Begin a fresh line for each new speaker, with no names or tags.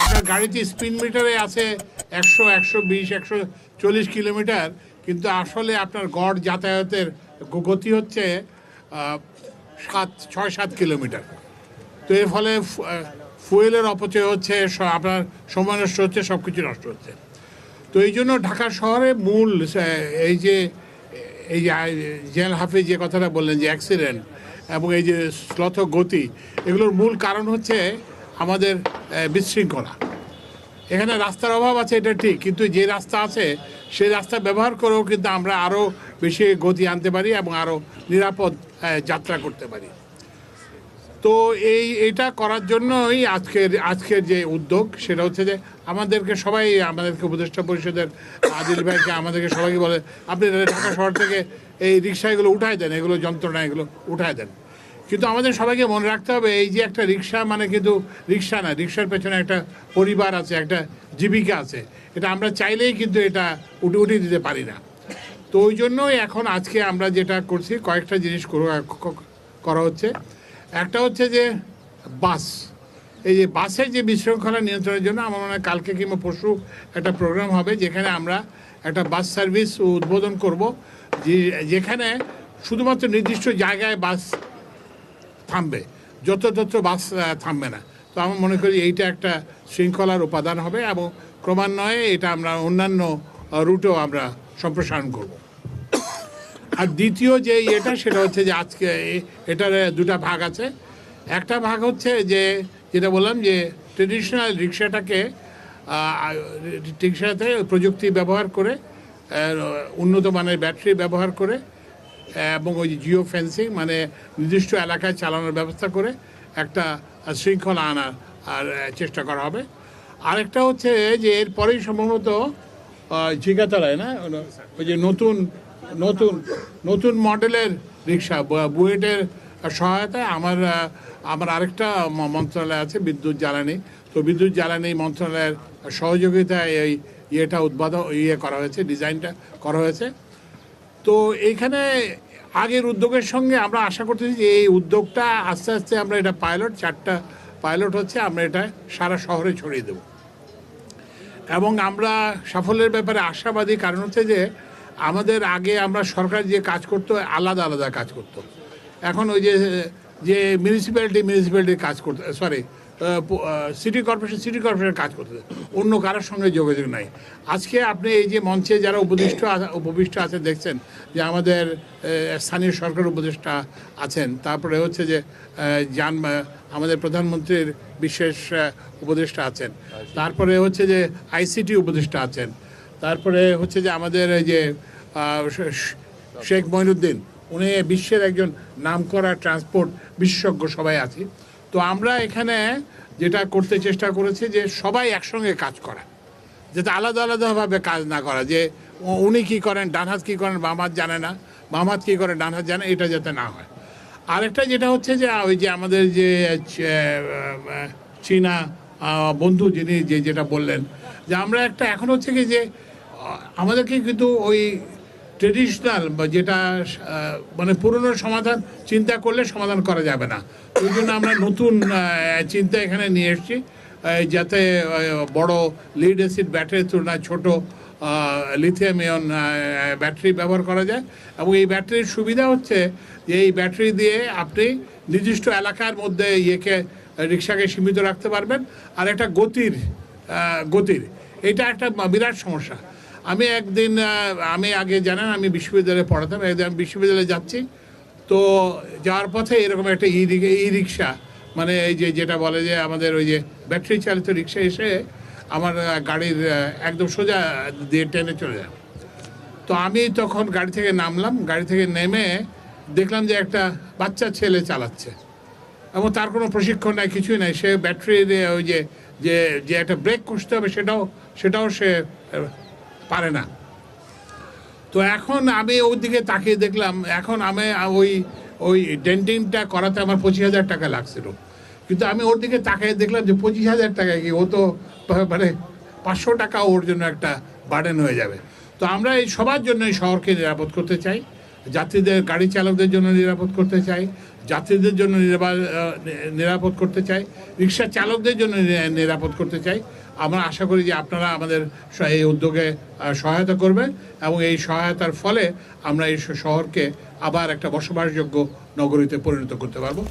আপনার গাড়িতে স্পিড মিটারে আছে 100, 120, 140 কিলোমিটার, কিন্তু আসলে আপনার গড় যাতায়াতের গতি হচ্ছে 6-7 কিলোমিটার। তো এর ফলে ফুয়েলের অপচয় হচ্ছে, আপনার সময় নষ্ট হচ্ছে, সব কিছু নষ্ট হচ্ছে। তো এই জন্য ঢাকা শহরে মূল এই যে জেল হাফিজ যে কথাটা বললেন যে অ্যাক্সিডেন্ট এবং এই যে শ্লথ গতি, এগুলোর মূল কারণ হচ্ছে আমাদের বিশৃঙ্খলা। এখানে রাস্তার অভাব আছে, এটা ঠিক, কিন্তু যে রাস্তা আছে সেই রাস্তা ব্যবহার করেও কিন্তু আমরা আরও বেশি গতি আনতে পারি এবং আরও নিরাপদ যাত্রা করতে পারি। তো এইটা করার জন্যই আজকের যে উদ্যোগ, সেটা হচ্ছে যে আমাদেরকে উপদেষ্টা পরিষদের আদিল ভাইকে আমাদেরকে সবাইকে বলে, আপনি ঢাকা শহর থেকে এই রিক্সা এগুলো উঠায় দেন, এগুলো যন্ত্রণা এগুলো উঠায় দেন। কিন্তু আমাদের সবাইকে মনে রাখতে হবে, এই যে একটা রিক্সা মানে কিন্তু রিক্সা না, রিক্সার পেছনে একটা পরিবার আছে, একটা জীবিকা আছে। এটা আমরা চাইলেই কিন্তু এটা উঠিয়ে দিতে পারি না। তো ওই জন্যই এখন আজকে আমরা যেটা করছি, কয়েকটা জিনিস করা হচ্ছে। একটা হচ্ছে যে এই যে বাসের যে বিশৃঙ্খলা নিয়ন্ত্রণের জন্য আমার মনে হয় কালকে কিংবা পরশু একটা প্রোগ্রাম হবে, যেখানে আমরা একটা বাস সার্ভিস উদ্বোধন করব, যেখানে শুধুমাত্র নির্দিষ্ট জায়গায় বাস থামবে, যত্র বাস থামবে না। তো আমি মনে করি এইটা একটা শৃঙ্খলার উপাদান হবে এবং ক্রমান্বয়ে এটা আমরা অন্যান্য রুটেও আমরা সম্প্রসারণ করব। আর দ্বিতীয় যে সেটা হচ্ছে যে আজকে এটার দুটা ভাগ আছে। একটা ভাগ হচ্ছে যেটা বললাম যে ট্রেডিশনাল রিক্সাতে প্রযুক্তি ব্যবহার করে, উন্নত মানের ব্যাটারি ব্যবহার করে এবং ওই জিও ফেন্সিং মানে নির্দিষ্ট এলাকায় চালানোর ব্যবস্থা করে একটা শৃঙ্খলা আনার চেষ্টা করা হবে। আরেকটা হচ্ছে যে এরপরেই সম্ভবত ঝিকাতলায় না ওই যে নতুন মডেলের রিক্সা বুয়েটের সহায়তায় আমার আরেকটা মন্ত্রণালয় আছে, বিদ্যুৎ জ্বালানি। তো বিদ্যুৎ জ্বালানি মন্ত্রণালয়ের সহযোগিতায় করা হয়েছে, ডিজাইনটা করা হয়েছে। তো এইখানে আগের উদ্যোগের সঙ্গে আমরা আশা করতেছি যে এই উদ্যোগটা আস্তে আস্তে আমরা এটা 4টা পাইলট হচ্ছে, আমরা এটা সারা শহরে ছড়িয়ে দেব এবং আমরা সাফল্যের ব্যাপারে আশাবাদী। কারণ হচ্ছে যে আমাদের আগে আমরা সরকার যে কাজ করতো আলাদা আলাদা কাজ করতো, এখন ওই যে মিউনিসিপ্যালিটি কাজ করতে, সিটি কর্পোরেশন কাজ করতে, অন্য কারোর সঙ্গে যোগাযোগ নাই। আজকে আপনি এই যে মঞ্চে যারা উপবিষ্ট আছে দেখছেন যে আমাদের স্থানীয় সরকার উপদেষ্টা আছেন, তারপরে হচ্ছে যে আমাদের প্রধানমন্ত্রীর বিশেষ উপদেষ্টা আছেন, তারপরে হচ্ছে যে আইসিটি উপদেষ্টা আছেন, তারপরে হচ্ছে যে আমাদের এই যে শেখ মঈনুদ্দিন, উনি বিশ্বের একজন নামকরা ট্রান্সপোর্ট বিশেষজ্ঞ, সবাই আছি। তো আমরা এখানে যেটা করতে চেষ্টা করেছি যে সবাই একসঙ্গে কাজ করা, যাতে আলাদা আলাদাভাবে কাজ না করা, যে উনি কী করেন ডান হাত কী করেন বাম হাত জানে না, বাম হাত কী করে ডান হাত জানে, এটা যাতে না হয়। আরেকটা যেটা হচ্ছে যে ওই যে আমাদের যে চীনা বন্ধু যিনি যেটা বললেন যে আমরা একটা এখন হচ্ছে কি যে আমাদেরকে কিন্তু ওই ট্রেডিশনাল যেটা মানে পুরনো সমাধান চিন্তা করলে সমাধান করা যাবে না। ওই জন্য আমরা নতুন চিন্তা এখানে নিয়ে এসেছি, যাতে বড় লিড অ্যাসিড ব্যাটারির তুলনায় ছোটো লিথিয়াম আয়ন ব্যাটারি ব্যবহার করা যায়। এবং এই ব্যাটারির সুবিধা হচ্ছে যে এই ব্যাটারি দিয়ে আপনি নির্দিষ্ট এলাকার মধ্যে রিক্সাকে সীমিত রাখতে পারবেন। আর একটা গতির এটা একটা বিরাট সমস্যা। আমি আগে জানেন আমি বিশ্ববিদ্যালয়ে পড়াতাম, একদিন আমি বিশ্ববিদ্যালয়ে যাচ্ছি, তো যাওয়ার পথে এরকম একটা ই রিক্সা মানে এই যেটা বলে যে আমাদের ওই যে ব্যাটারি চালিত রিক্সা এসে আমার গাড়ির একদম সোজা দিয়ে টেনে চলে যায়। তো আমি তখন গাড়ি থেকে নামলাম, গাড়ি থেকে নেমে দেখলাম যে একটা বাচ্চা ছেলে চালাচ্ছে এবং তার কোনো প্রশিক্ষণ নাই, কিছুই নাই। সে ব্যাটারি ওই যে একটা ব্রেক কষতে হবে সেটাও সে পারে না। তো এখন আমি ওর দিকে তাকিয়ে দেখলাম, এখন আমি ওই ডেন্টিংটা করাতে আমার 25,000 টাকা লাগছিল, কিন্তু আমি ওর দিকে তাকিয়ে দেখলাম যে 25,000 টাকা কি, ও তো মানে 500 টাকা ওর জন্য একটা বার্ডেন হয়ে যাবে। তো আমরা এই সবার জন্য এই শহরকে নিরাপদ করতে চাই, যাত্রীদের গাড়ি চালকদের জন্য নিরাপদ করতে চাই, যাত্রীদের জন্য নিরাপদ করতে চাই, রিক্সা চালকদের জন্য নিরাপদ করতে চাই। আমরা আশা করি যে আপনারা আমাদের এই উদ্যোগে সহায়তা করবেন এবং এই সহায়তার ফলে আমরা এই শহরকে আবার একটা বসবাসযোগ্য নগরীতে পরিণত করতে পারবো।